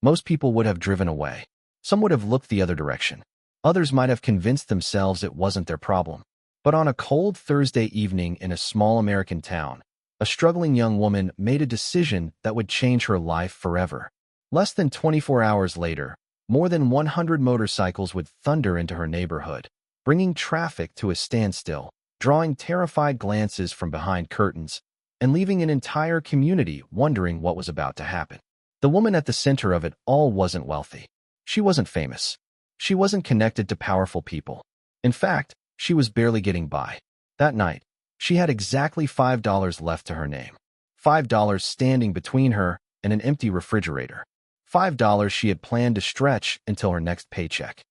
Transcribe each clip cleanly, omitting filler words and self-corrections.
Most people would have driven away. Some would have looked the other direction. Others might have convinced themselves it wasn't their problem. But on a cold Thursday evening in a small American town, a struggling young woman made a decision that would change her life forever. Less than 24 hours later, more than 100 motorcycles would thunder into her neighborhood, bringing traffic to a standstill, drawing terrified glances from behind curtains, and leaving an entire community wondering what was about to happen. The woman at the center of it all wasn't wealthy. She wasn't famous. She wasn't connected to powerful people. In fact, she was barely getting by. That night, she had exactly $5 left to her name. $5 standing between her and an empty refrigerator. $5 she had planned to stretch until her next paycheck.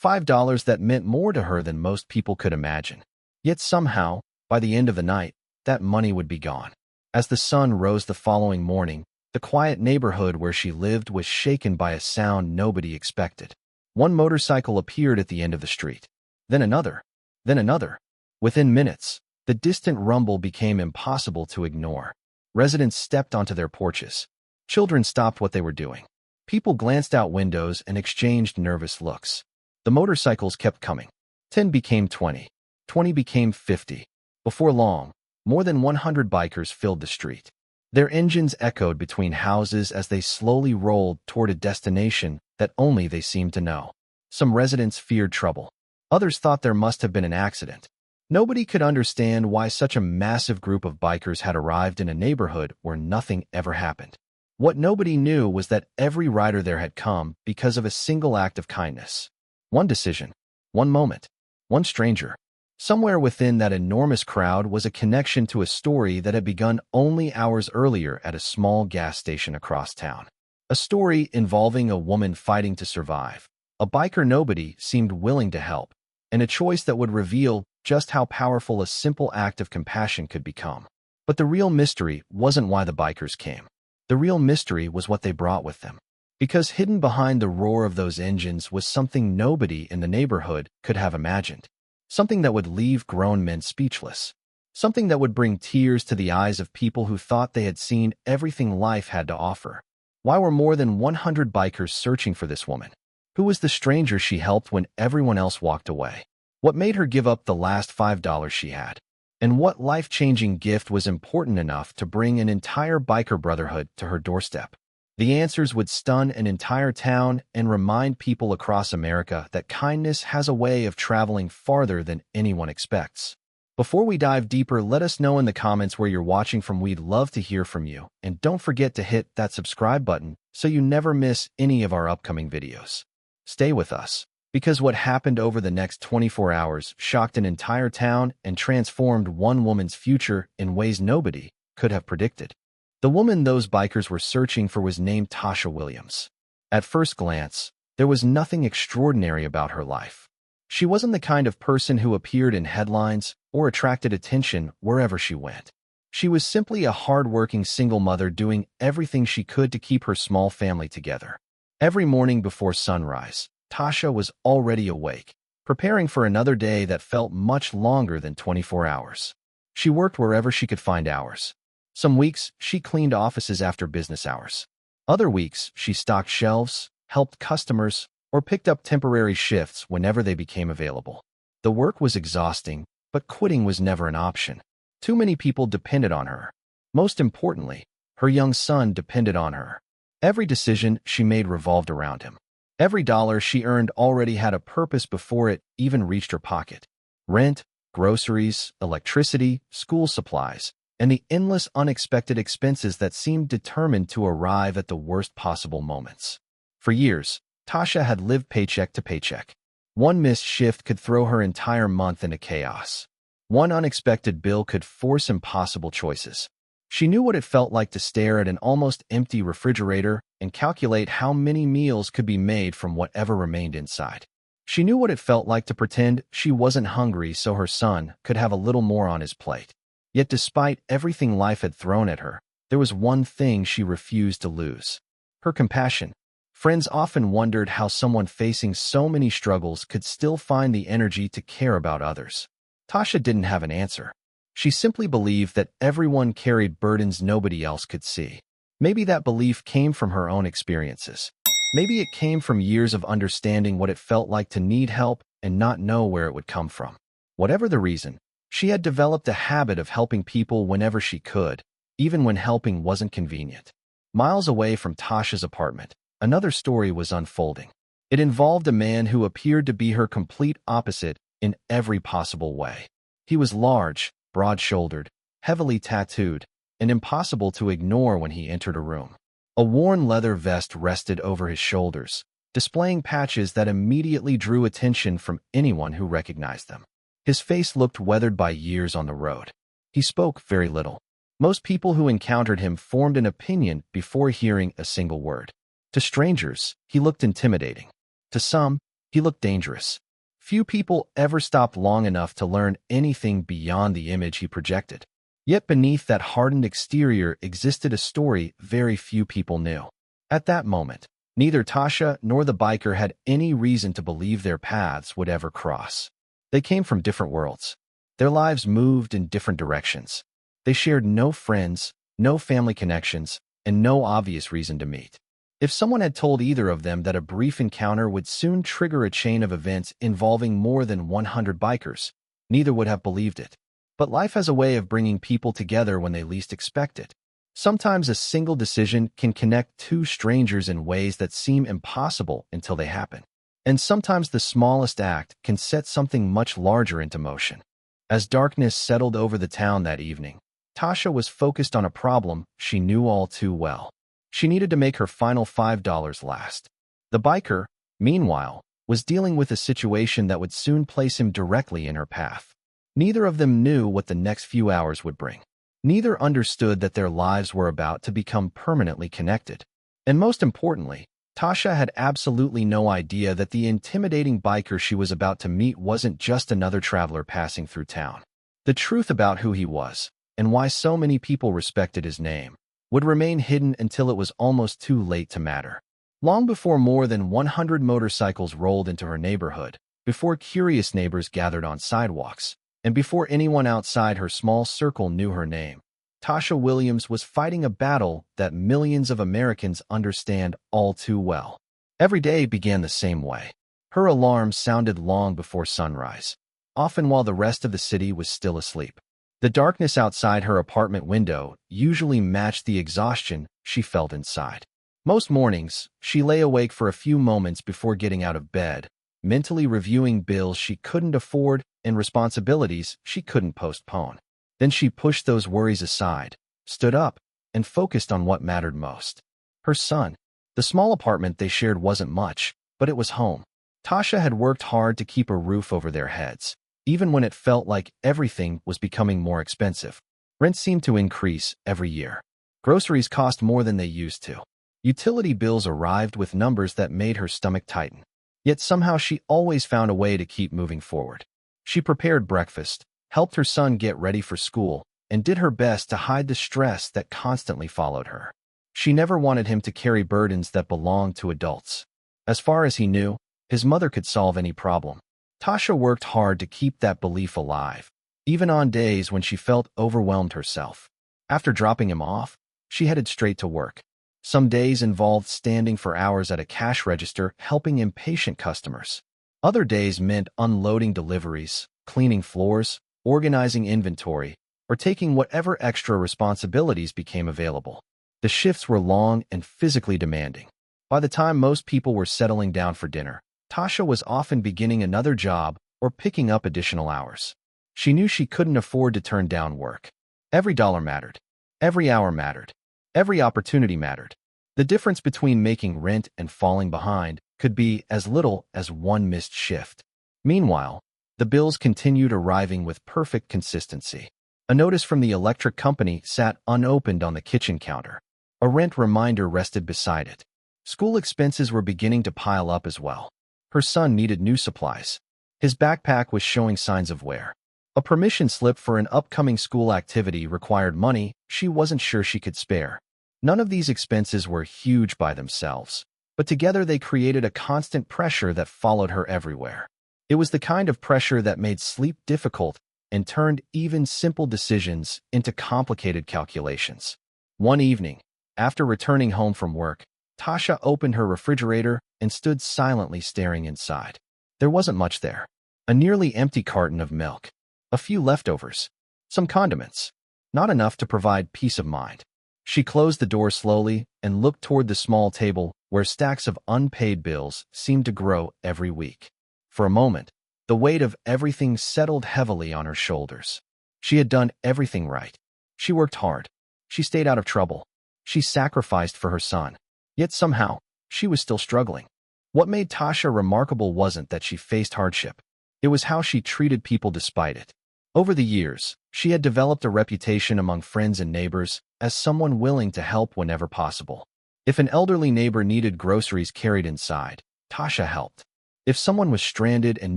$5 that meant more to her than most people could imagine. Yet somehow, by the end of the night, that money would be gone. As the sun rose the following morning, the quiet neighborhood where she lived was shaken by a sound nobody expected. One motorcycle appeared at the end of the street. Then another. Then another. Within minutes, the distant rumble became impossible to ignore. Residents stepped onto their porches. Children stopped what they were doing. People glanced out windows and exchanged nervous looks. The motorcycles kept coming. 10 became 20. 20 became 50. Before long, more than 100 bikers filled the street. Their engines echoed between houses as they slowly rolled toward a destination that only they seemed to know. Some residents feared trouble. Others thought there must have been an accident. Nobody could understand why such a massive group of bikers had arrived in a neighborhood where nothing ever happened. What nobody knew was that every rider there had come because of a single act of kindness. One decision, one moment, one stranger. Somewhere within that enormous crowd was a connection to a story that had begun only hours earlier at a small gas station across town. A story involving a woman fighting to survive, a biker nobody seemed willing to help, and a choice that would reveal just how powerful a simple act of compassion could become. But the real mystery wasn't why the bikers came. The real mystery was what they brought with them. Because hidden behind the roar of those engines was something nobody in the neighborhood could have imagined. Something that would leave grown men speechless. Something that would bring tears to the eyes of people who thought they had seen everything life had to offer. Why were more than 100 bikers searching for this woman? Who was the stranger she helped when everyone else walked away? What made her give up the last $5 she had? And what life-changing gift was important enough to bring an entire biker brotherhood to her doorstep? The answers would stun an entire town and remind people across America that kindness has a way of traveling farther than anyone expects. Before we dive deeper, let us know in the comments where you're watching from. We'd love to hear from you. And don't forget to hit that subscribe button so you never miss any of our upcoming videos. Stay with us, because what happened over the next 24 hours shocked an entire town and transformed one woman's future in ways nobody could have predicted. The woman those bikers were searching for was named Tasha Williams. At first glance, there was nothing extraordinary about her life. She wasn't the kind of person who appeared in headlines or attracted attention wherever she went. She was simply a hard-working single mother doing everything she could to keep her small family together. Every morning before sunrise, Tasha was already awake, preparing for another day that felt much longer than 24 hours. She worked wherever she could find hours. Some weeks, she cleaned offices after business hours. Other weeks, she stocked shelves, helped customers, or picked up temporary shifts whenever they became available. The work was exhausting, but quitting was never an option. Too many people depended on her. Most importantly, her young son depended on her. Every decision she made revolved around him. Every dollar she earned already had a purpose before it even reached her pocket. Rent, groceries, electricity, school supplies, and the endless unexpected expenses that seemed determined to arrive at the worst possible moments. For years, Tasha had lived paycheck to paycheck. One missed shift could throw her entire month into chaos. One unexpected bill could force impossible choices. She knew what it felt like to stare at an almost empty refrigerator and calculate how many meals could be made from whatever remained inside. She knew what it felt like to pretend she wasn't hungry so her son could have a little more on his plate. Yet despite everything life had thrown at her, there was one thing she refused to lose: her compassion. Friends often wondered how someone facing so many struggles could still find the energy to care about others. Tasha didn't have an answer. She simply believed that everyone carried burdens nobody else could see. Maybe that belief came from her own experiences. Maybe it came from years of understanding what it felt like to need help and not know where it would come from. Whatever the reason, she had developed a habit of helping people whenever she could, even when helping wasn't convenient. Miles away from Tasha's apartment, another story was unfolding. It involved a man who appeared to be her complete opposite in every possible way. He was large, broad-shouldered, heavily tattooed, and impossible to ignore when he entered a room. A worn leather vest rested over his shoulders, displaying patches that immediately drew attention from anyone who recognized them. His face looked weathered by years on the road. He spoke very little. Most people who encountered him formed an opinion before hearing a single word. To strangers, he looked intimidating. To some, he looked dangerous. Few people ever stopped long enough to learn anything beyond the image he projected. Yet beneath that hardened exterior existed a story very few people knew. At that moment, neither Tasha nor the biker had any reason to believe their paths would ever cross. They came from different worlds. Their lives moved in different directions. They shared no friends, no family connections, and no obvious reason to meet. If someone had told either of them that a brief encounter would soon trigger a chain of events involving more than 100 bikers, neither would have believed it. But life has a way of bringing people together when they least expect it. Sometimes a single decision can connect two strangers in ways that seem impossible until they happen. And sometimes the smallest act can set something much larger into motion. As darkness settled over the town that evening, Tasha was focused on a problem she knew all too well. She needed to make her final $5 last. The biker, meanwhile, was dealing with a situation that would soon place him directly in her path. Neither of them knew what the next few hours would bring. Neither understood that their lives were about to become permanently connected. And most importantly, Tasha had absolutely no idea that the intimidating biker she was about to meet wasn't just another traveler passing through town. The truth about who he was, and why so many people respected his name, would remain hidden until it was almost too late to matter. Long before more than 100 motorcycles rolled into her neighborhood, before curious neighbors gathered on sidewalks, and before anyone outside her small circle knew her name, Tasha Williams was fighting a battle that millions of Americans understand all too well. Every day began the same way. Her alarms sounded long before sunrise, often while the rest of the city was still asleep. The darkness outside her apartment window usually matched the exhaustion she felt inside. Most mornings, she lay awake for a few moments before getting out of bed, mentally reviewing bills she couldn't afford and responsibilities she couldn't postpone. Then she pushed those worries aside, stood up, and focused on what mattered most. Her son. The small apartment they shared wasn't much, but it was home. Tasha had worked hard to keep a roof over their heads, even when it felt like everything was becoming more expensive. Rent seemed to increase every year. Groceries cost more than they used to. Utility bills arrived with numbers that made her stomach tighten. Yet somehow she always found a way to keep moving forward. She prepared breakfast, helped her son get ready for school, and did her best to hide the stress that constantly followed her. She never wanted him to carry burdens that belonged to adults. As far as he knew, his mother could solve any problem. Tasha worked hard to keep that belief alive, even on days when she felt overwhelmed herself. After dropping him off, she headed straight to work. Some days involved standing for hours at a cash register helping impatient customers. Other days meant unloading deliveries, cleaning floors, organizing inventory, or taking whatever extra responsibilities became available. The shifts were long and physically demanding. By the time most people were settling down for dinner, Tasha was often beginning another job or picking up additional hours. She knew she couldn't afford to turn down work. Every dollar mattered. Every hour mattered. Every opportunity mattered. The difference between making rent and falling behind could be as little as one missed shift. Meanwhile, the bills continued arriving with perfect consistency. A notice from the electric company sat unopened on the kitchen counter. A rent reminder rested beside it. School expenses were beginning to pile up as well. Her son needed new supplies. His backpack was showing signs of wear. A permission slip for an upcoming school activity required money she wasn't sure she could spare. None of these expenses were huge by themselves, but together they created a constant pressure that followed her everywhere. It was the kind of pressure that made sleep difficult and turned even simple decisions into complicated calculations. One evening, after returning home from work, Tasha opened her refrigerator and stood silently staring inside. There wasn't much there. A nearly empty carton of milk, a few leftovers, some condiments. Not enough to provide peace of mind. She closed the door slowly and looked toward the small table where stacks of unpaid bills seemed to grow every week. For a moment, the weight of everything settled heavily on her shoulders. She had done everything right. She worked hard. She stayed out of trouble. She sacrificed for her son. Yet somehow, she was still struggling. What made Tasha remarkable wasn't that she faced hardship. It was how she treated people despite it. Over the years, she had developed a reputation among friends and neighbors as someone willing to help whenever possible. If an elderly neighbor needed groceries carried inside, Tasha helped. If someone was stranded and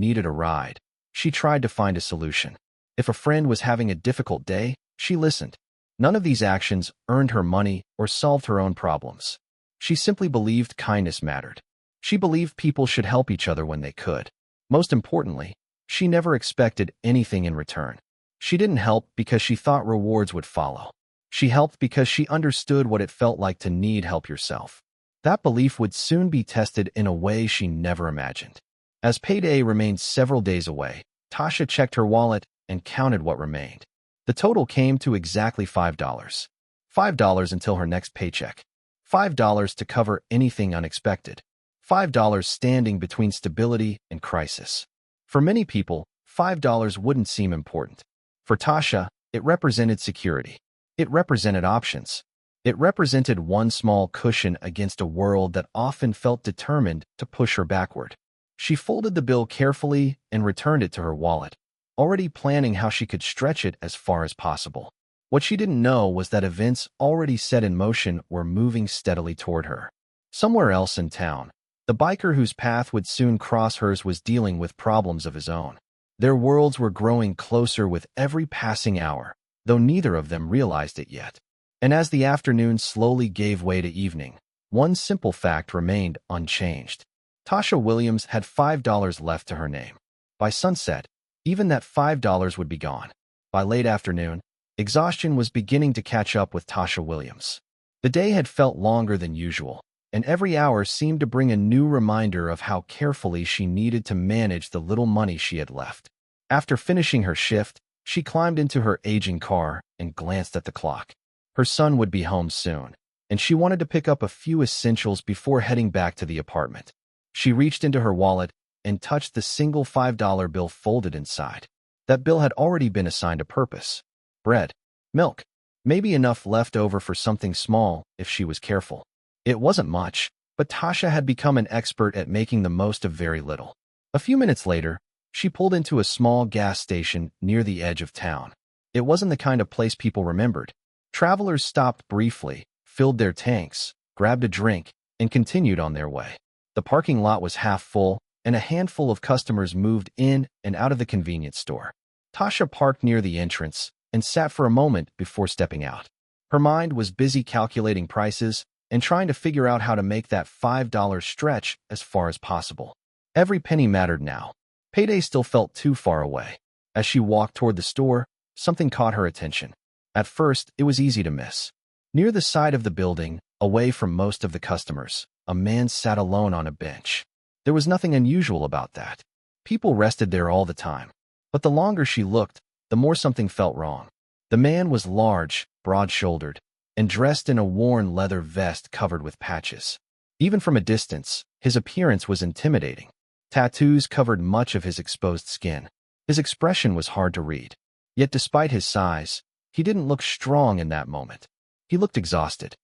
needed a ride, she tried to find a solution. If a friend was having a difficult day, she listened. None of these actions earned her money or solved her own problems. She simply believed kindness mattered. She believed people should help each other when they could. Most importantly, she never expected anything in return. She didn't help because she thought rewards would follow. She helped because she understood what it felt like to need help yourself. That belief would soon be tested in a way she never imagined. As payday remained several days away, Tasha checked her wallet and counted what remained. The total came to exactly $5. $5 until her next paycheck. $5 to cover anything unexpected. $5 standing between stability and crisis. For many people, $5 wouldn't seem important. For Tasha, it represented security. It represented options. It represented one small cushion against a world that often felt determined to push her backward. She folded the bill carefully and returned it to her wallet, already planning how she could stretch it as far as possible. What she didn't know was that events already set in motion were moving steadily toward her. Somewhere else in town, the biker whose path would soon cross hers was dealing with problems of his own. Their worlds were growing closer with every passing hour, though neither of them realized it yet. And as the afternoon slowly gave way to evening, one simple fact remained unchanged. Tasha Williams had $5 left to her name. By sunset, even that $5 would be gone. By late afternoon, exhaustion was beginning to catch up with Tasha Williams. The day had felt longer than usual, and every hour seemed to bring a new reminder of how carefully she needed to manage the little money she had left. After finishing her shift, she climbed into her aging car and glanced at the clock. Her son would be home soon, and she wanted to pick up a few essentials before heading back to the apartment. She reached into her wallet and touched the single $5 bill folded inside. That bill had already been assigned a purpose. Bread, milk, maybe enough left over for something small if she was careful. It wasn't much, but Tasha had become an expert at making the most of very little. A few minutes later, she pulled into a small gas station near the edge of town. It wasn't the kind of place people remembered. Travelers stopped briefly, filled their tanks, grabbed a drink, and continued on their way. The parking lot was half full, and a handful of customers moved in and out of the convenience store. Tasha parked near the entrance and sat for a moment before stepping out. Her mind was busy calculating prices and trying to figure out how to make that $5 stretch as far as possible. Every penny mattered now. Payday still felt too far away. As she walked toward the store, something caught her attention. At first, it was easy to miss. Near the side of the building, away from most of the customers, a man sat alone on a bench. There was nothing unusual about that. People rested there all the time. But the longer she looked, the more something felt wrong. The man was large, broad-shouldered, and dressed in a worn leather vest covered with patches. Even from a distance, his appearance was intimidating. Tattoos covered much of his exposed skin. His expression was hard to read. Yet despite his size, he didn't look strong in that moment. He looked exhausted.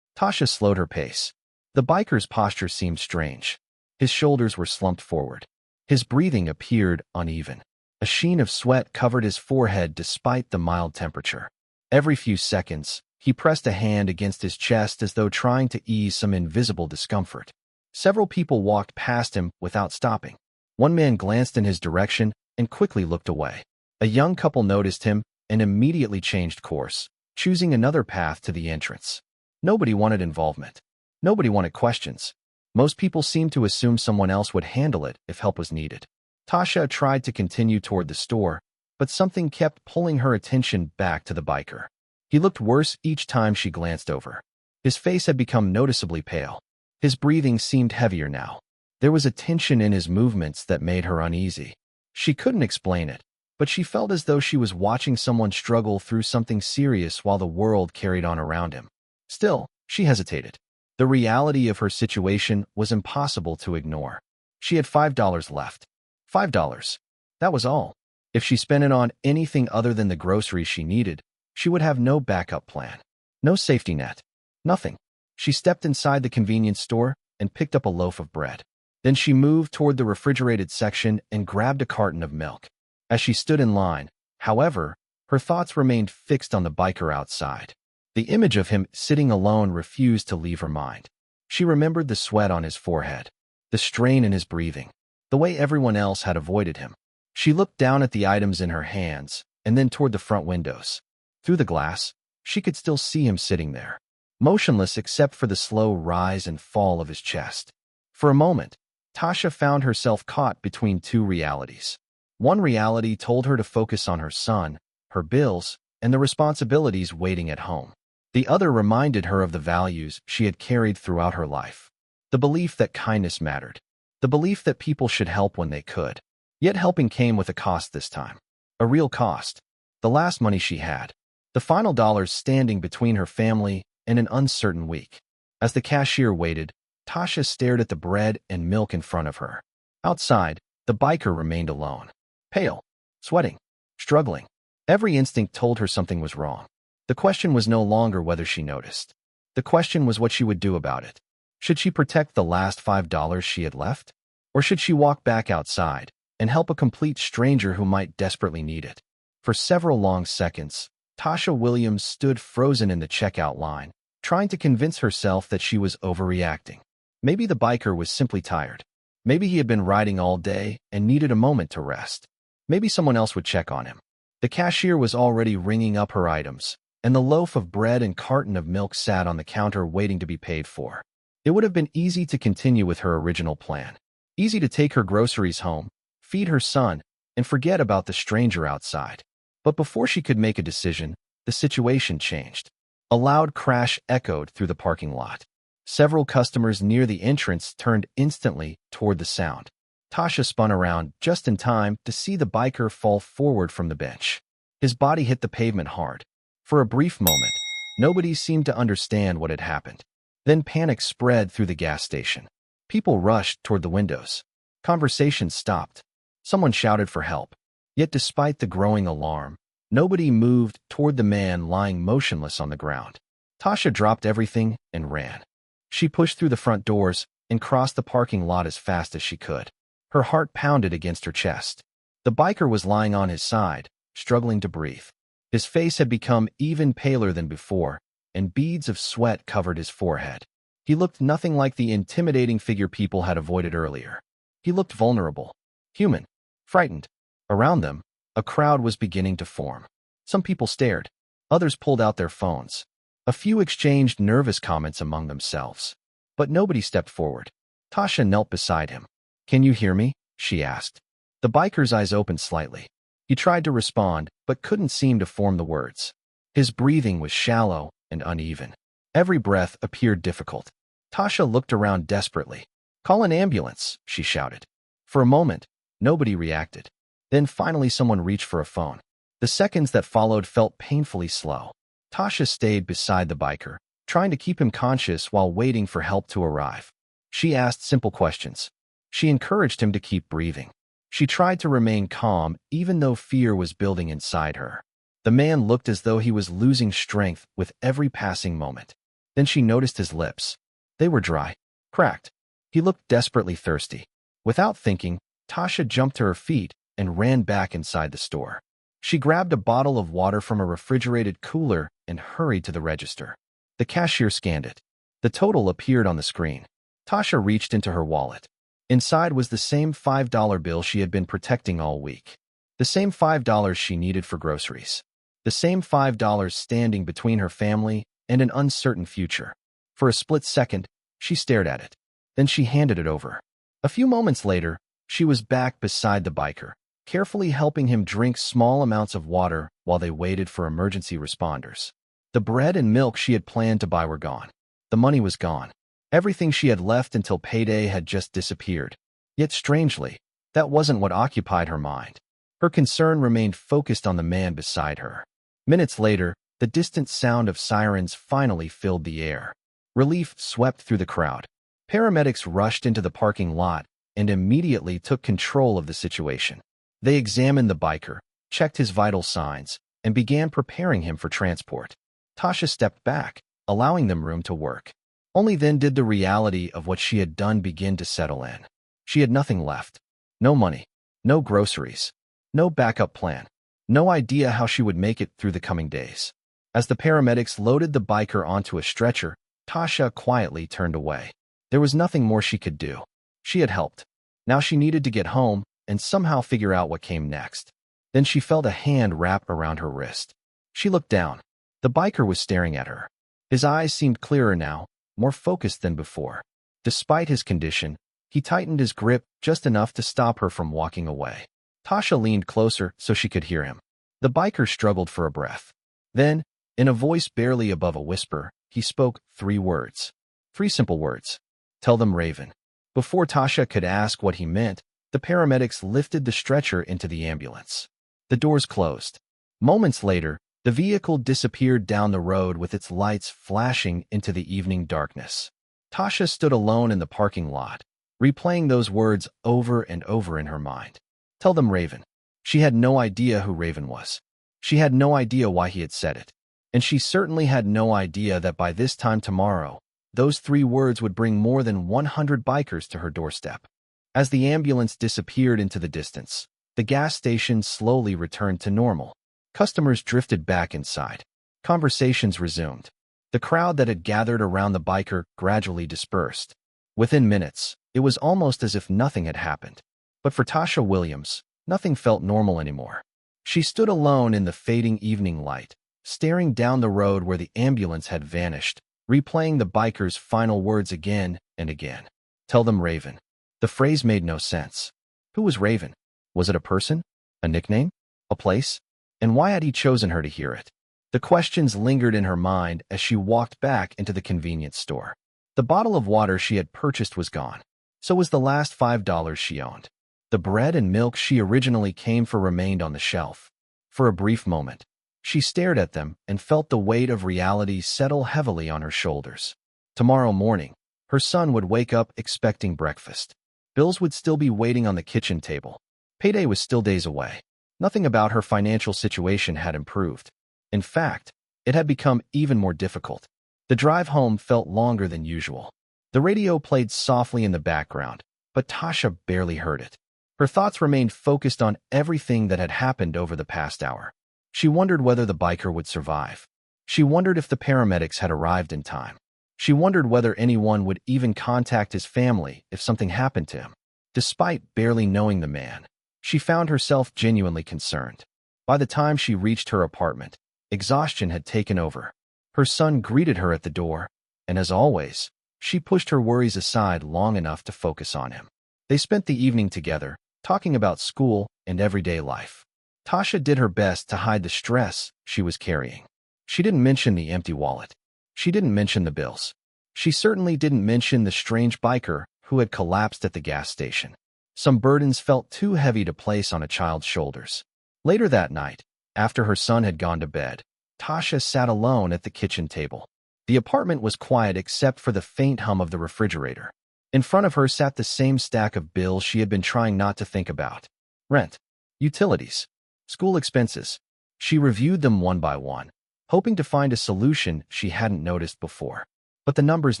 Tasha slowed her pace. The biker's posture seemed strange. His shoulders were slumped forward. His breathing appeared uneven. A sheen of sweat covered his forehead despite the mild temperature. Every few seconds, he pressed a hand against his chest as though trying to ease some invisible discomfort. Several people walked past him without stopping. One man glanced in his direction and quickly looked away. A young couple noticed him and immediately changed course, choosing another path to the entrance. Nobody wanted involvement. Nobody wanted questions. Most people seemed to assume someone else would handle it if help was needed. Tasha tried to continue toward the store, but something kept pulling her attention back to the biker. He looked worse each time she glanced over. His face had become noticeably pale. His breathing seemed heavier now. There was a tension in his movements that made her uneasy. She couldn't explain it, but she felt as though she was watching someone struggle through something serious while the world carried on around him. Still, she hesitated. The reality of her situation was impossible to ignore. She had $5 left. $5. That was all. If she spent it on anything other than the groceries she needed, she would have no backup plan. No safety net. Nothing. She stepped inside the convenience store and picked up a loaf of bread. Then she moved toward the refrigerated section and grabbed a carton of milk. As she stood in line, however, her thoughts remained fixed on the biker outside. The image of him sitting alone refused to leave her mind. She remembered the sweat on his forehead, the strain in his breathing, the way everyone else had avoided him. She looked down at the items in her hands and then toward the front windows. Through the glass, she could still see him sitting there, motionless except for the slow rise and fall of his chest. For a moment, Tasha found herself caught between two realities. One reality told her to focus on her son, her bills, and the responsibilities waiting at home. The other reminded her of the values she had carried throughout her life. The belief that kindness mattered. The belief that people should help when they could. Yet helping came with a cost this time. A real cost. The last money she had. The final dollars standing between her family and an uncertain week. As the cashier waited, Tasha stared at the bread and milk in front of her. Outside, the biker remained alone. Pale, sweating, struggling. Every instinct told her something was wrong. The question was no longer whether she noticed. The question was what she would do about it. Should she protect the last $5 she had left? Or should she walk back outside and help a complete stranger who might desperately need it? For several long seconds, Tasha Williams stood frozen in the checkout line, trying to convince herself that she was overreacting. Maybe the biker was simply tired. Maybe he had been riding all day and needed a moment to rest. Maybe someone else would check on him. The cashier was already ringing up her items, and the loaf of bread and carton of milk sat on the counter waiting to be paid for. It would have been easy to continue with her original plan. Easy to take her groceries home, feed her son, and forget about the stranger outside. But before she could make a decision, the situation changed. A loud crash echoed through the parking lot. Several customers near the entrance turned instantly toward the sound. Tasha spun around just in time to see the biker fall forward from the bench. His body hit the pavement hard. For a brief moment, nobody seemed to understand what had happened. Then panic spread through the gas station. People rushed toward the windows. Conversations stopped. Someone shouted for help. Yet despite the growing alarm, nobody moved toward the man lying motionless on the ground. Tasha dropped everything and ran. She pushed through the front doors and crossed the parking lot as fast as she could. Her heart pounded against her chest. The biker was lying on his side, struggling to breathe. His face had become even paler than before, and beads of sweat covered his forehead. He looked nothing like the intimidating figure people had avoided earlier. He looked vulnerable, human, frightened. Around them, a crowd was beginning to form. Some people stared. Others pulled out their phones. A few exchanged nervous comments among themselves. But nobody stepped forward. Tasha knelt beside him. "Can you hear me?" she asked. The biker's eyes opened slightly. He tried to respond, but couldn't seem to form the words. His breathing was shallow and uneven. Every breath appeared difficult. Tasha looked around desperately. "Call an ambulance," she shouted. For a moment, nobody reacted. Then finally someone reached for a phone. The seconds that followed felt painfully slow. Tasha stayed beside the biker, trying to keep him conscious while waiting for help to arrive. She asked simple questions. She encouraged him to keep breathing. She tried to remain calm even though fear was building inside her. The man looked as though he was losing strength with every passing moment. Then she noticed his lips. They were dry, cracked. He looked desperately thirsty. Without thinking, Tasha jumped to her feet and ran back inside the store. She grabbed a bottle of water from a refrigerated cooler and hurried to the register. The cashier scanned it. The total appeared on the screen. Tasha reached into her wallet. Inside was the same $5 bill she had been protecting all week. The same $5 she needed for groceries. The same $5 standing between her family and an uncertain future. For a split second, she stared at it. Then she handed it over. A few moments later, she was back beside the biker, carefully helping him drink small amounts of water while they waited for emergency responders. The bread and milk she had planned to buy were gone. The money was gone. Everything she had left until payday had just disappeared. Yet strangely, that wasn't what occupied her mind. Her concern remained focused on the man beside her. Minutes later, the distant sound of sirens finally filled the air. Relief swept through the crowd. Paramedics rushed into the parking lot and immediately took control of the situation. They examined the biker, checked his vital signs, and began preparing him for transport. Tasha stepped back, allowing them room to work. Only then did the reality of what she had done begin to settle in. She had nothing left. No money, no groceries, no backup plan, no idea how she would make it through the coming days. As the paramedics loaded the biker onto a stretcher, Tasha quietly turned away. There was nothing more she could do. She had helped. Now she needed to get home and somehow figure out what came next. Then she felt a hand wrap around her wrist. She looked down. The biker was staring at her. His eyes seemed clearer now, more focused than before. Despite his condition, he tightened his grip just enough to stop her from walking away. Tasha leaned closer so she could hear him. The biker struggled for a breath. Then, in a voice barely above a whisper, he spoke 3 words. 3 simple words. Tell them Raven. Before Tasha could ask what he meant, the paramedics lifted the stretcher into the ambulance. The doors closed. Moments later, the vehicle disappeared down the road with its lights flashing into the evening darkness. Tasha stood alone in the parking lot, replaying those words over and over in her mind. Tell them Raven. She had no idea who Raven was. She had no idea why he had said it. And she certainly had no idea that by this time tomorrow, those 3 words would bring more than 100 bikers to her doorstep. As the ambulance disappeared into the distance, the gas station slowly returned to normal. Customers drifted back inside. Conversations resumed. The crowd that had gathered around the biker gradually dispersed. Within minutes, it was almost as if nothing had happened. But for Tasha Williams, nothing felt normal anymore. She stood alone in the fading evening light, staring down the road where the ambulance had vanished, replaying the biker's final words again and again. Tell them Raven. The phrase made no sense. Who was Raven? Was it a person? A nickname? A place? And why had he chosen her to hear it? The questions lingered in her mind as she walked back into the convenience store. The bottle of water she had purchased was gone. So was the last $5 she owned. The bread and milk she originally came for remained on the shelf. For a brief moment, she stared at them and felt the weight of reality settle heavily on her shoulders. Tomorrow morning, her son would wake up expecting breakfast. Bills would still be waiting on the kitchen table. Payday was still days away. Nothing about her financial situation had improved. In fact, it had become even more difficult. The drive home felt longer than usual. The radio played softly in the background, but Tasha barely heard it. Her thoughts remained focused on everything that had happened over the past hour. She wondered whether the biker would survive. She wondered if the paramedics had arrived in time. She wondered whether anyone would even contact his family if something happened to him. Despite barely knowing the man, she found herself genuinely concerned. By the time she reached her apartment, exhaustion had taken over. Her son greeted her at the door, and as always, she pushed her worries aside long enough to focus on him. They spent the evening together, talking about school and everyday life. Tasha did her best to hide the stress she was carrying. She didn't mention the empty wallet. She didn't mention the bills. She certainly didn't mention the strange biker who had collapsed at the gas station. Some burdens felt too heavy to place on a child's shoulders. Later that night, after her son had gone to bed, Tasha sat alone at the kitchen table. The apartment was quiet except for the faint hum of the refrigerator. In front of her sat the same stack of bills she had been trying not to think about. Rent, utilities, school expenses. She reviewed them one by one, hoping to find a solution she hadn't noticed before. But the numbers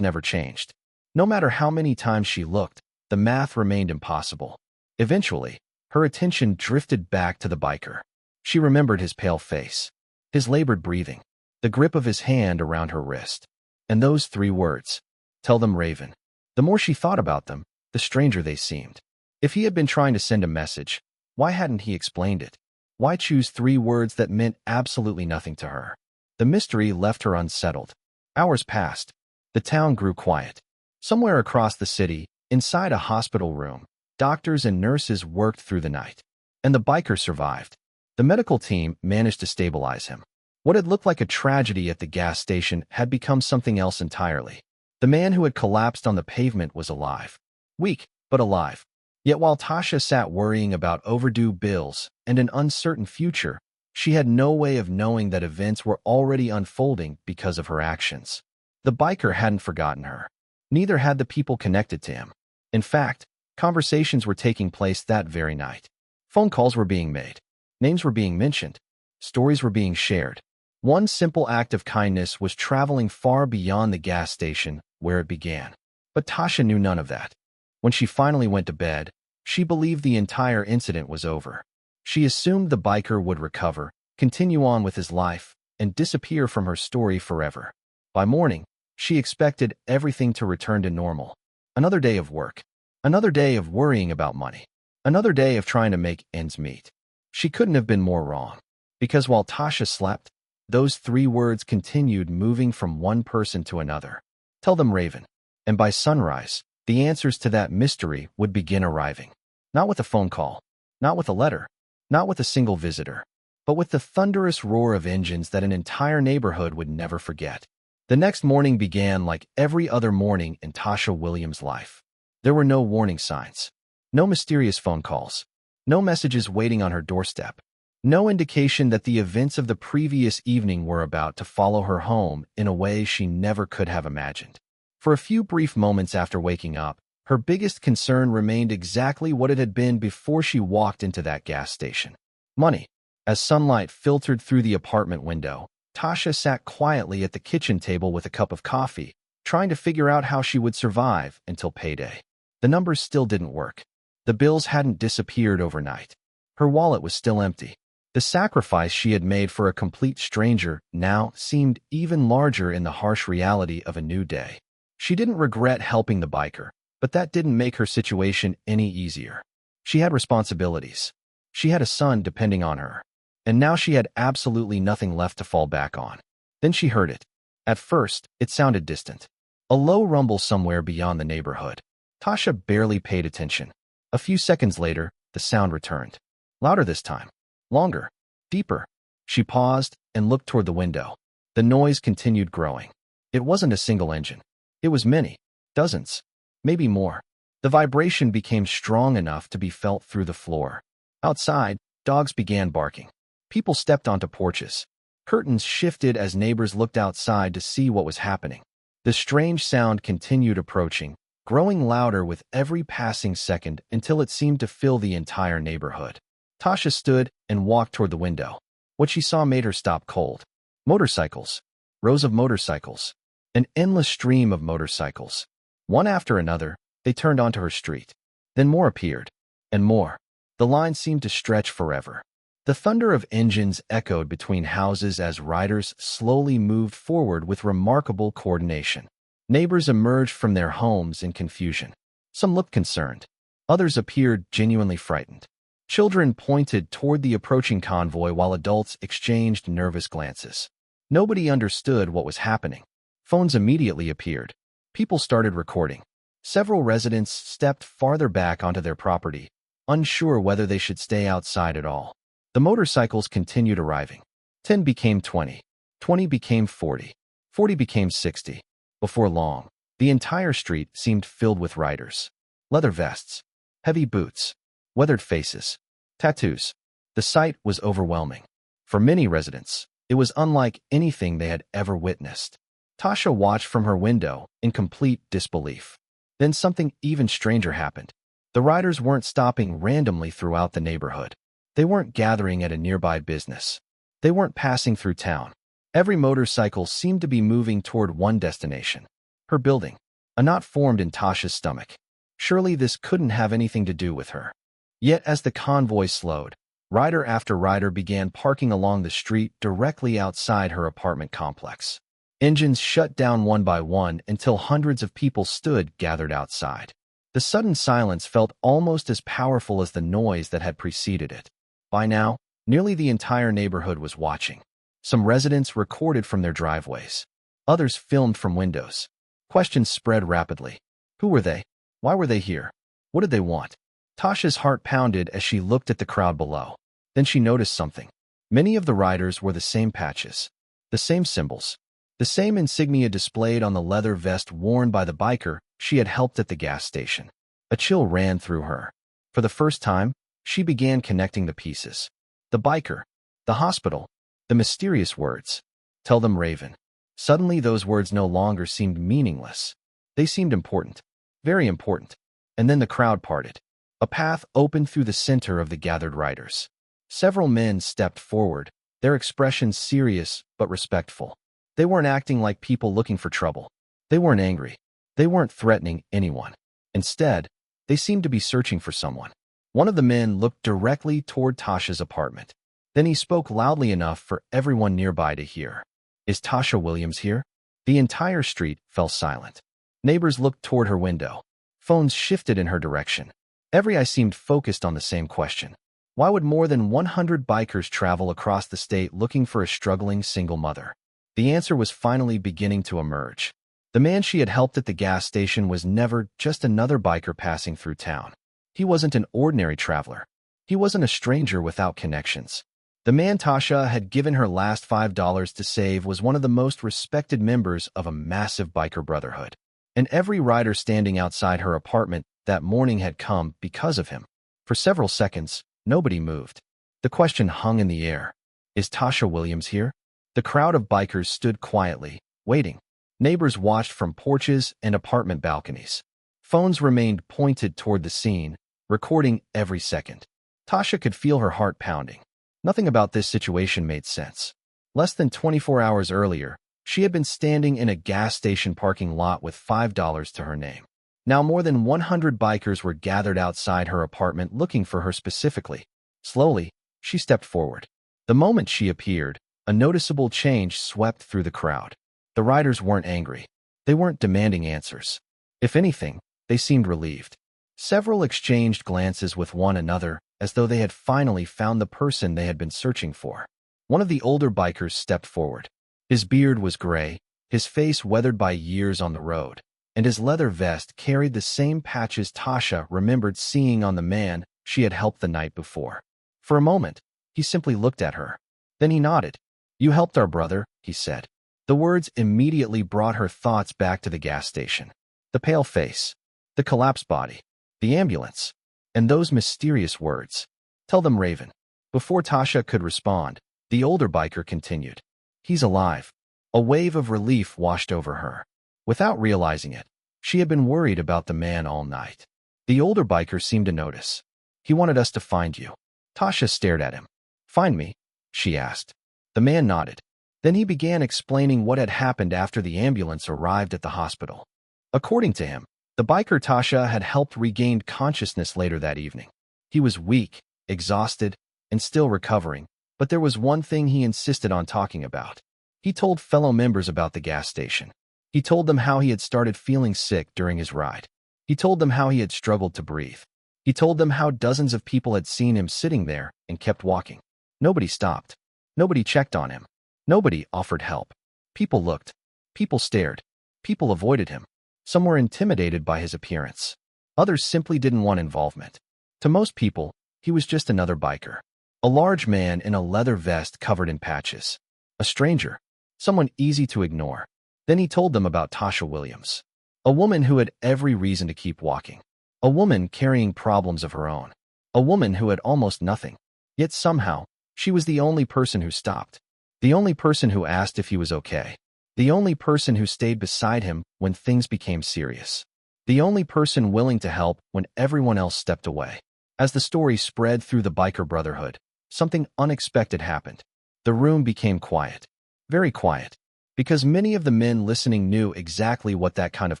never changed. No matter how many times she looked, the math remained impossible. Eventually, her attention drifted back to the biker. She remembered his pale face, his labored breathing, the grip of his hand around her wrist, and those 3 words, tell them Raven. The more she thought about them, the stranger they seemed. If he had been trying to send a message, why hadn't he explained it? Why choose 3 words that meant absolutely nothing to her? The mystery left her unsettled. Hours passed. The town grew quiet. Somewhere across the city, inside a hospital room, doctors and nurses worked through the night. And the biker survived. The medical team managed to stabilize him. What had looked like a tragedy at the gas station had become something else entirely. The man who had collapsed on the pavement was alive. Weak, but alive. Yet while Tasha sat worrying about overdue bills and an uncertain future, she had no way of knowing that events were already unfolding because of her actions. The biker hadn't forgotten her. Neither had the people connected to him. In fact, conversations were taking place that very night. Phone calls were being made. Names were being mentioned. Stories were being shared. One simple act of kindness was traveling far beyond the gas station where it began. But Tasha knew none of that. When she finally went to bed, she believed the entire incident was over. She assumed the biker would recover, continue on with his life, and disappear from her story forever. By morning, she expected everything to return to normal. Another day of work. Another day of worrying about money. Another day of trying to make ends meet. She couldn't have been more wrong. Because while Tasha slept, those 3 words continued moving from one person to another. Tell them, Raven. And by sunrise, the answers to that mystery would begin arriving. Not with a phone call, not with a letter, not with a single visitor, but with the thunderous roar of engines that an entire neighborhood would never forget. The next morning began like every other morning in Tasha Williams' life. There were no warning signs, no mysterious phone calls, no messages waiting on her doorstep, no indication that the events of the previous evening were about to follow her home in a way she never could have imagined. For a few brief moments after waking up, her biggest concern remained exactly what it had been before she walked into that gas station. Money. As sunlight filtered through the apartment window, Tasha sat quietly at the kitchen table with a cup of coffee, trying to figure out how she would survive until payday. The numbers still didn't work. The bills hadn't disappeared overnight. Her wallet was still empty. The sacrifice she had made for a complete stranger now seemed even larger in the harsh reality of a new day. She didn't regret helping the biker, but that didn't make her situation any easier. She had responsibilities. She had a son depending on her. And now she had absolutely nothing left to fall back on. Then she heard it. At first, it sounded distant. A low rumble somewhere beyond the neighborhood. Tasha barely paid attention. A few seconds later, the sound returned. Louder this time. Longer. Deeper. She paused and looked toward the window. The noise continued growing. It wasn't a single engine. It was many. Dozens. Maybe more. The vibration became strong enough to be felt through the floor. Outside, dogs began barking. People stepped onto porches. Curtains shifted as neighbors looked outside to see what was happening. The strange sound continued approaching, growing louder with every passing second until it seemed to fill the entire neighborhood. Tasha stood and walked toward the window. What she saw made her stop cold. Motorcycles. Rows of motorcycles. An endless stream of motorcycles. One after another, they turned onto her street. Then more appeared. And more. The line seemed to stretch forever. The thunder of engines echoed between houses as riders slowly moved forward with remarkable coordination. Neighbors emerged from their homes in confusion. Some looked concerned. Others appeared genuinely frightened. Children pointed toward the approaching convoy while adults exchanged nervous glances. Nobody understood what was happening. Phones immediately appeared. People started recording. Several residents stepped farther back onto their property, unsure whether they should stay outside at all. The motorcycles continued arriving. 10 became 20. 20 became 40. 40 became 60. Before long, the entire street seemed filled with riders. Leather vests. Heavy boots. Weathered faces. Tattoos. The sight was overwhelming. For many residents, it was unlike anything they had ever witnessed. Tasha watched from her window in complete disbelief. Then something even stranger happened. The riders weren't stopping randomly throughout the neighborhood. They weren't gathering at a nearby business. They weren't passing through town. Every motorcycle seemed to be moving toward one destination. Her building. A knot formed in Tasha's stomach. Surely this couldn't have anything to do with her. Yet as the convoy slowed, rider after rider began parking along the street directly outside her apartment complex. Engines shut down one by one until hundreds of people stood gathered outside. The sudden silence felt almost as powerful as the noise that had preceded it. By now, nearly the entire neighborhood was watching. Some residents recorded from their driveways. Others filmed from windows. Questions spread rapidly. Who were they? Why were they here? What did they want? Tasha's heart pounded as she looked at the crowd below. Then she noticed something. Many of the riders wore the same patches, the same symbols. The same insignia displayed on the leather vest worn by the biker she had helped at the gas station. A chill ran through her. For the first time, she began connecting the pieces. The biker, the hospital, the mysterious words. Tell them, Raven. Suddenly those words no longer seemed meaningless. They seemed important, very important. And then the crowd parted. A path opened through the center of the gathered riders. Several men stepped forward, their expressions serious but respectful. They weren't acting like people looking for trouble. They weren't angry. They weren't threatening anyone. Instead, they seemed to be searching for someone. One of the men looked directly toward Tasha's apartment. Then he spoke loudly enough for everyone nearby to hear. Is Tasha Williams here? The entire street fell silent. Neighbors looked toward her window. Phones shifted in her direction. Every eye seemed focused on the same question. Why would more than 100 bikers travel across the state looking for a struggling single mother? The answer was finally beginning to emerge. The man she had helped at the gas station was never just another biker passing through town. He wasn't an ordinary traveler. He wasn't a stranger without connections. The man Tasha had given her last $5 to save was one of the most respected members of a massive biker brotherhood. And every rider standing outside her apartment that morning had come because of him. For several seconds, nobody moved. The question hung in the air. Is Tasha Williams here? The crowd of bikers stood quietly, waiting. Neighbors watched from porches and apartment balconies. Phones remained pointed toward the scene, recording every second. Tasha could feel her heart pounding. Nothing about this situation made sense. Less than 24 hours earlier, she had been standing in a gas station parking lot with $5 to her name. Now more than 100 bikers were gathered outside her apartment looking for her specifically. Slowly, she stepped forward. The moment she appeared, a noticeable change swept through the crowd. The riders weren't angry. They weren't demanding answers. If anything, they seemed relieved. Several exchanged glances with one another as though they had finally found the person they had been searching for. One of the older bikers stepped forward. His beard was gray, his face weathered by years on the road, and his leather vest carried the same patches Tasha remembered seeing on the man she had helped the night before. For a moment, he simply looked at her. Then he nodded. You helped our brother, he said. The words immediately brought her thoughts back to the gas station. The pale face, the collapsed body, the ambulance, and those mysterious words. Tell them, Raven. Before Tasha could respond, the older biker continued. He's alive. A wave of relief washed over her. Without realizing it, she had been worried about the man all night. The older biker seemed to notice. He wanted us to find you. Tasha stared at him. Find me? She asked. The man nodded. Then he began explaining what had happened after the ambulance arrived at the hospital. According to him, the biker Tasha had helped regain consciousness later that evening. He was weak, exhausted, and still recovering, but there was one thing he insisted on talking about. He told fellow members about the gas station. He told them how he had started feeling sick during his ride. He told them how he had struggled to breathe. He told them how dozens of people had seen him sitting there and kept walking. Nobody stopped. Nobody checked on him. Nobody offered help. People looked. People stared. People avoided him. Some were intimidated by his appearance. Others simply didn't want involvement. To most people, he was just another biker. A large man in a leather vest covered in patches. A stranger. Someone easy to ignore. Then he told them about Tasha Williams. A woman who had every reason to keep walking. A woman carrying problems of her own. A woman who had almost nothing. Yet somehow, she was the only person who stopped. The only person who asked if he was okay. The only person who stayed beside him when things became serious. The only person willing to help when everyone else stepped away. As the story spread through the biker brotherhood, something unexpected happened. The room became quiet. Very quiet. Because many of the men listening knew exactly what that kind of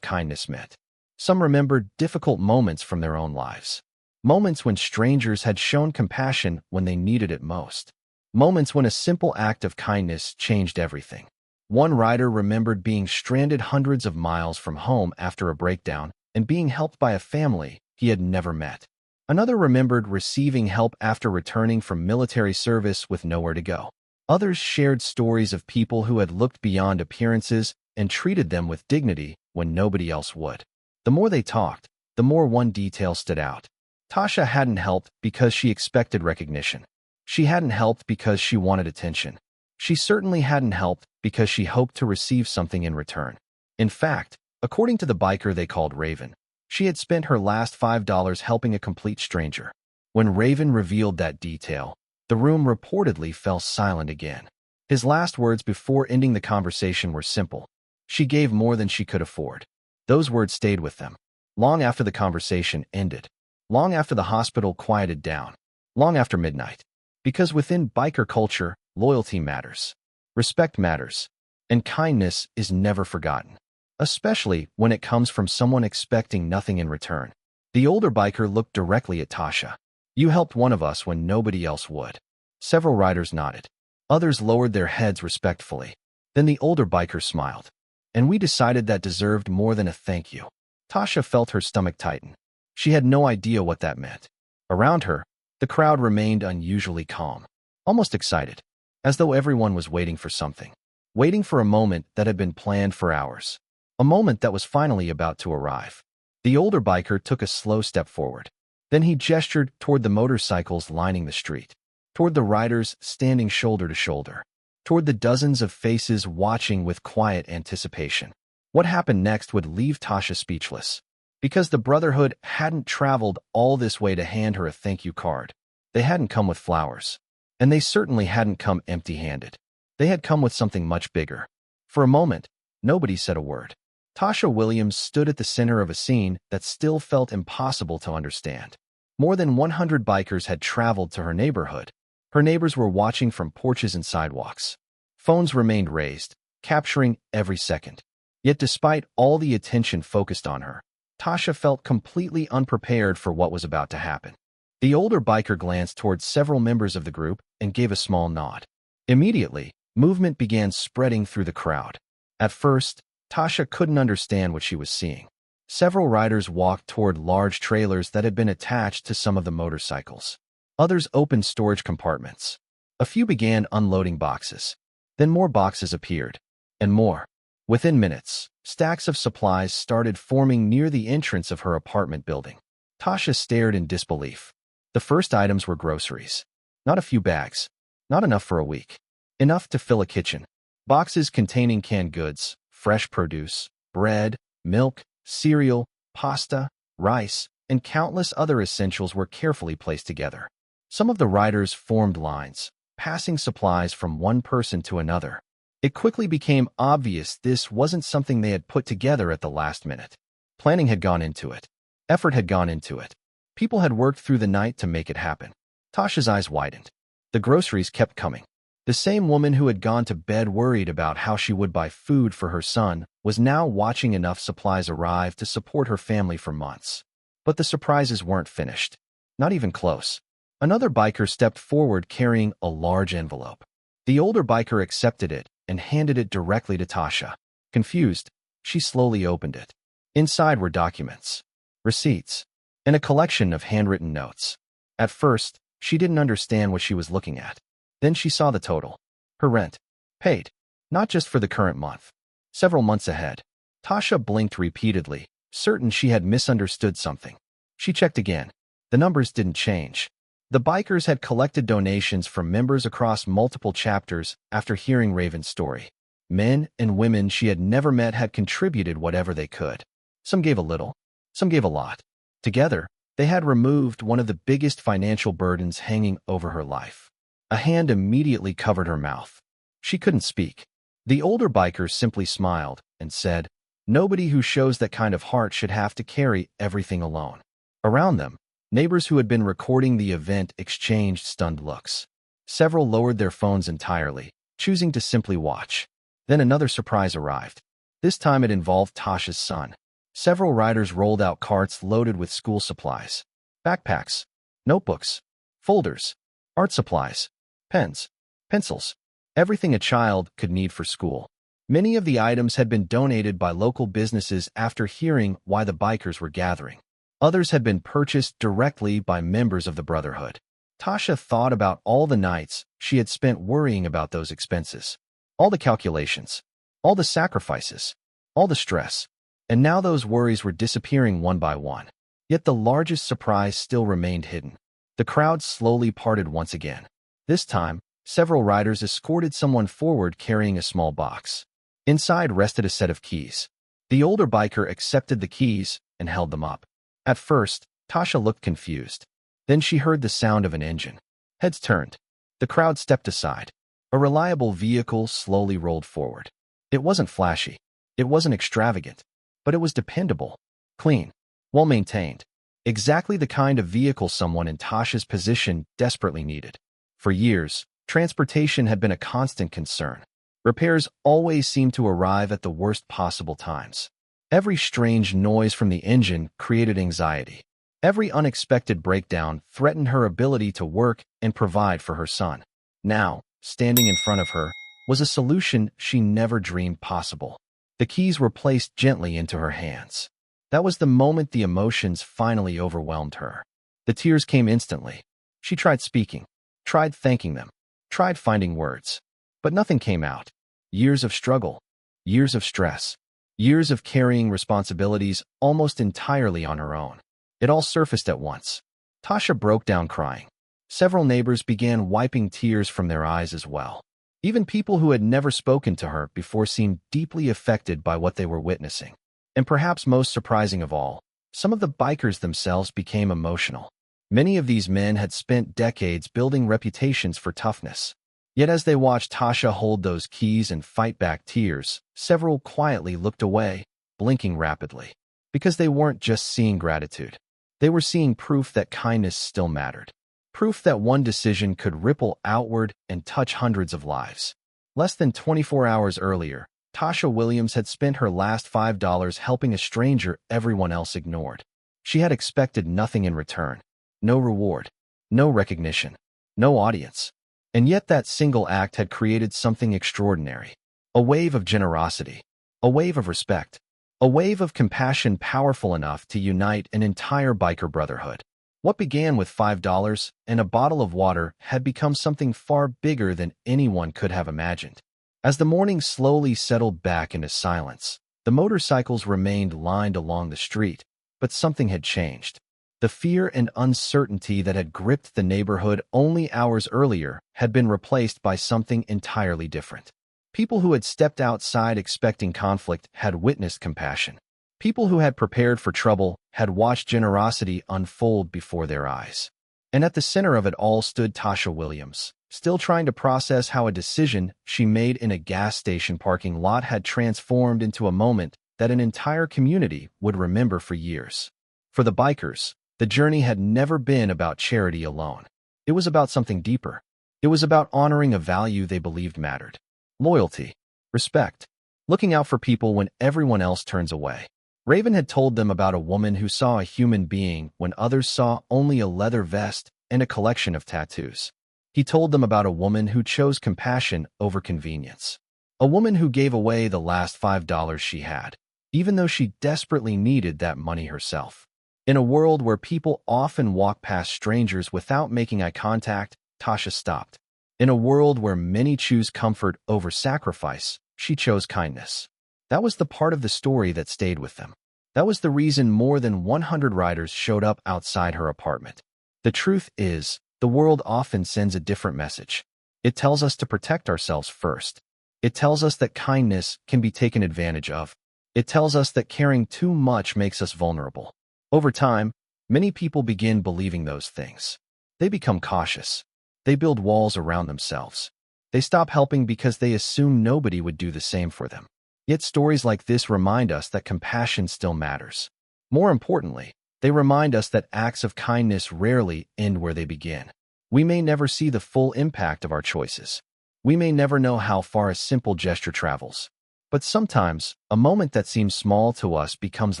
kindness meant. Some remembered difficult moments from their own lives. Moments when strangers had shown compassion when they needed it most. Moments when a simple act of kindness changed everything. One rider remembered being stranded hundreds of miles from home after a breakdown and being helped by a family he had never met. Another remembered receiving help after returning from military service with nowhere to go. Others shared stories of people who had looked beyond appearances and treated them with dignity when nobody else would. The more they talked, the more one detail stood out. Tasha hadn't helped because she expected recognition. She hadn't helped because she wanted attention. She certainly hadn't helped because she hoped to receive something in return. In fact, according to the biker they called Raven, she had spent her last $5 helping a complete stranger. When Raven revealed that detail, the room reportedly fell silent again. His last words before ending the conversation were simple. She gave more than she could afford. Those words stayed with them, long after the conversation ended, long after the hospital quieted down, long after midnight. Because within biker culture, loyalty matters, respect matters, and kindness is never forgotten, especially when it comes from someone expecting nothing in return. The older biker looked directly at Tasha. "You helped one of us when nobody else would." Several riders nodded. Others lowered their heads respectfully. Then the older biker smiled. "And we decided that deserved more than a thank you." Tasha felt her stomach tighten. She had no idea what that meant. Around her, the crowd remained unusually calm, almost excited, as though everyone was waiting for something, waiting for a moment that had been planned for hours, a moment that was finally about to arrive. The older biker took a slow step forward. Then he gestured toward the motorcycles lining the street, toward the riders standing shoulder to shoulder, toward the dozens of faces watching with quiet anticipation. What happened next would leave Tasha speechless. Because the Brotherhood hadn't traveled all this way to hand her a thank you card. They hadn't come with flowers. And they certainly hadn't come empty-handed. They had come with something much bigger. For a moment, nobody said a word. Tasha Williams stood at the center of a scene that still felt impossible to understand. More than 100 bikers had traveled to her neighborhood. Her neighbors were watching from porches and sidewalks. Phones remained raised, capturing every second. Yet despite all the attention focused on her, Tasha felt completely unprepared for what was about to happen. The older biker glanced toward several members of the group and gave a small nod. Immediately, movement began spreading through the crowd. At first, Tasha couldn't understand what she was seeing. Several riders walked toward large trailers that had been attached to some of the motorcycles. Others opened storage compartments. A few began unloading boxes. Then more boxes appeared, and more. Within minutes, stacks of supplies started forming near the entrance of her apartment building. Tasha stared in disbelief. The first items were groceries. Not a few bags. Not enough for a week. Enough to fill a kitchen. Boxes containing canned goods, fresh produce, bread, milk, cereal, pasta, rice, and countless other essentials were carefully placed together. Some of the riders formed lines, passing supplies from one person to another. It quickly became obvious this wasn't something they had put together at the last minute. Planning had gone into it. Effort had gone into it. People had worked through the night to make it happen. Tasha's eyes widened. The groceries kept coming. The same woman who had gone to bed worried about how she would buy food for her son was now watching enough supplies arrive to support her family for months. But the surprises weren't finished. Not even close. Another biker stepped forward carrying a large envelope. The older biker accepted it and handed it directly to Tasha. Confused, she slowly opened it. Inside were documents, receipts, and a collection of handwritten notes. At first, she didn't understand what she was looking at. Then she saw the total. Her rent. Paid. Not just for the current month. Several months ahead. Tasha blinked repeatedly, certain she had misunderstood something. She checked again. The numbers didn't change. The bikers had collected donations from members across multiple chapters after hearing Raven's story. Men and women she had never met had contributed whatever they could. Some gave a little. Some gave a lot. Together, they had removed one of the biggest financial burdens hanging over her life. A hand immediately covered her mouth. She couldn't speak. The older biker simply smiled and said, "Nobody who shows that kind of heart should have to carry everything alone." Around them, neighbors who had been recording the event exchanged stunned looks. Several lowered their phones entirely, choosing to simply watch. Then another surprise arrived. This time it involved Tasha's son. Several riders rolled out carts loaded with school supplies. Backpacks, notebooks, folders, art supplies, pens, pencils, everything a child could need for school. Many of the items had been donated by local businesses after hearing why the bikers were gathering. Others had been purchased directly by members of the Brotherhood. Tasha thought about all the nights she had spent worrying about those expenses. All the calculations, all the sacrifices, all the stress. And now those worries were disappearing one by one. Yet the largest surprise still remained hidden. The crowd slowly parted once again. This time, Several riders escorted someone forward carrying a small box. Inside rested a set of keys. The older biker accepted the keys and held them up. At first, Tasha looked confused. Then she heard the sound of an engine. Heads turned. The crowd stepped aside. A reliable vehicle slowly rolled forward. It wasn't flashy. It wasn't extravagant. But it was dependable, clean, well-maintained. Exactly the kind of vehicle someone in Tasha's position desperately needed. For years, transportation had been a constant concern. Repairs always seemed to arrive at the worst possible times. Every strange noise from the engine created anxiety. Every unexpected breakdown threatened her ability to work and provide for her son. Now, standing in front of her, was a solution she never dreamed possible. The keys were placed gently into her hands. That was the moment the emotions finally overwhelmed her. The tears came instantly. She tried speaking, tried thanking them, tried finding words. But nothing came out. Years of struggle, years of stress, years of carrying responsibilities almost entirely on her own. It all surfaced at once. Tasha broke down crying. Several neighbors began wiping tears from their eyes as well. Even people who had never spoken to her before seemed deeply affected by what they were witnessing. And perhaps most surprising of all, some of the bikers themselves became emotional. Many of these men had spent decades building reputations for toughness. Yet as they watched Tasha hold those keys and fight back tears, several quietly looked away, blinking rapidly. Because they weren't just seeing gratitude. They were seeing proof that kindness still mattered. Proof that one decision could ripple outward and touch hundreds of lives. Less than 24 hours earlier, Tasha Williams had spent her last $5 helping a stranger everyone else ignored. She had expected nothing in return. No reward. No recognition. No audience. And yet that single act had created something extraordinary. A wave of generosity. A wave of respect. A wave of compassion powerful enough to unite an entire biker brotherhood. What began with $5 and a bottle of water had become something far bigger than anyone could have imagined. As the morning slowly settled back into silence, the motorcycles remained lined along the street, but something had changed. The fear and uncertainty that had gripped the neighborhood only hours earlier had been replaced by something entirely different. People who had stepped outside expecting conflict had witnessed compassion. People who had prepared for trouble had watched generosity unfold before their eyes. And at the center of it all stood Tasha Williams, still trying to process how a decision she made in a gas station parking lot had transformed into a moment that an entire community would remember for years. For the bikers, the journey had never been about charity alone. It was about something deeper. It was about honoring a value they believed mattered. Loyalty, respect, looking out for people when everyone else turns away. Raven had told them about a woman who saw a human being when others saw only a leather vest and a collection of tattoos. He told them about a woman who chose compassion over convenience. A woman who gave away the last $5 she had, even though she desperately needed that money herself. In a world where people often walk past strangers without making eye contact, Tasha stopped. In a world where many choose comfort over sacrifice, she chose kindness. That was the part of the story that stayed with them. That was the reason more than 100 riders showed up outside her apartment. The truth is, the world often sends a different message. It tells us to protect ourselves first. It tells us that kindness can be taken advantage of. It tells us that caring too much makes us vulnerable. Over time, many people begin believing those things. They become cautious. They build walls around themselves. They stop helping because they assume nobody would do the same for them. Yet stories like this remind us that compassion still matters. More importantly, they remind us that acts of kindness rarely end where they begin. We may never see the full impact of our choices. We may never know how far a simple gesture travels. But sometimes, a moment that seems small to us becomes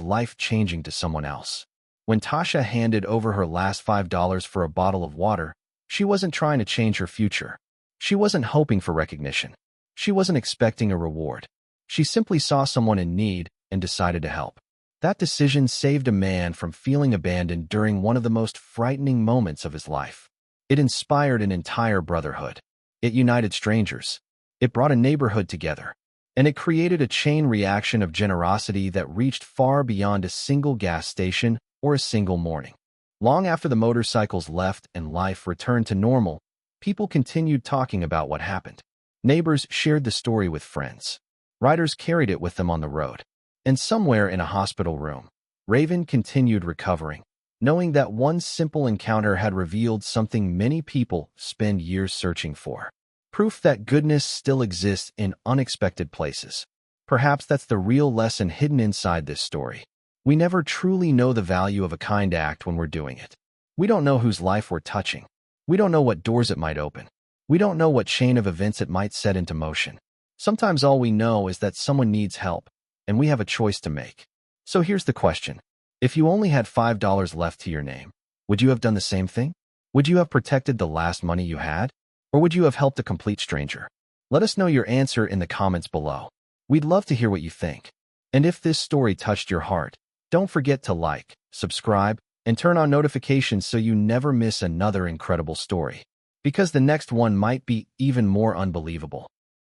life-changing to someone else. When Tasha handed over her last $5 for a bottle of water, she wasn't trying to change her future. She wasn't hoping for recognition. She wasn't expecting a reward. She simply saw someone in need and decided to help. That decision saved a man from feeling abandoned during one of the most frightening moments of his life. It inspired an entire brotherhood. It united strangers. It brought a neighborhood together. And it created a chain reaction of generosity that reached far beyond a single gas station or a single morning. Long after the motorcycles left and life returned to normal, People continued talking about what happened. Neighbors shared the story with friends. Riders carried it with them on the road. And somewhere in a hospital room, Raven continued recovering, knowing that one simple encounter had revealed something many people spend years searching for. Proof that goodness still exists in unexpected places. Perhaps that's the real lesson hidden inside this story. We never truly know the value of a kind act when we're doing it. We don't know whose life we're touching. We don't know what doors it might open. We don't know what chain of events it might set into motion. Sometimes all we know is that someone needs help, and we have a choice to make. So here's the question. If you only had $5 left to your name, would you have done the same thing? Would you have protected the last money you had? Or would you have helped a complete stranger? Let us know your answer in the comments below. We'd love to hear what you think. And if this story touched your heart, don't forget to like, subscribe, and turn on notifications so you never miss another incredible story. Because the next one might be even more unbelievable.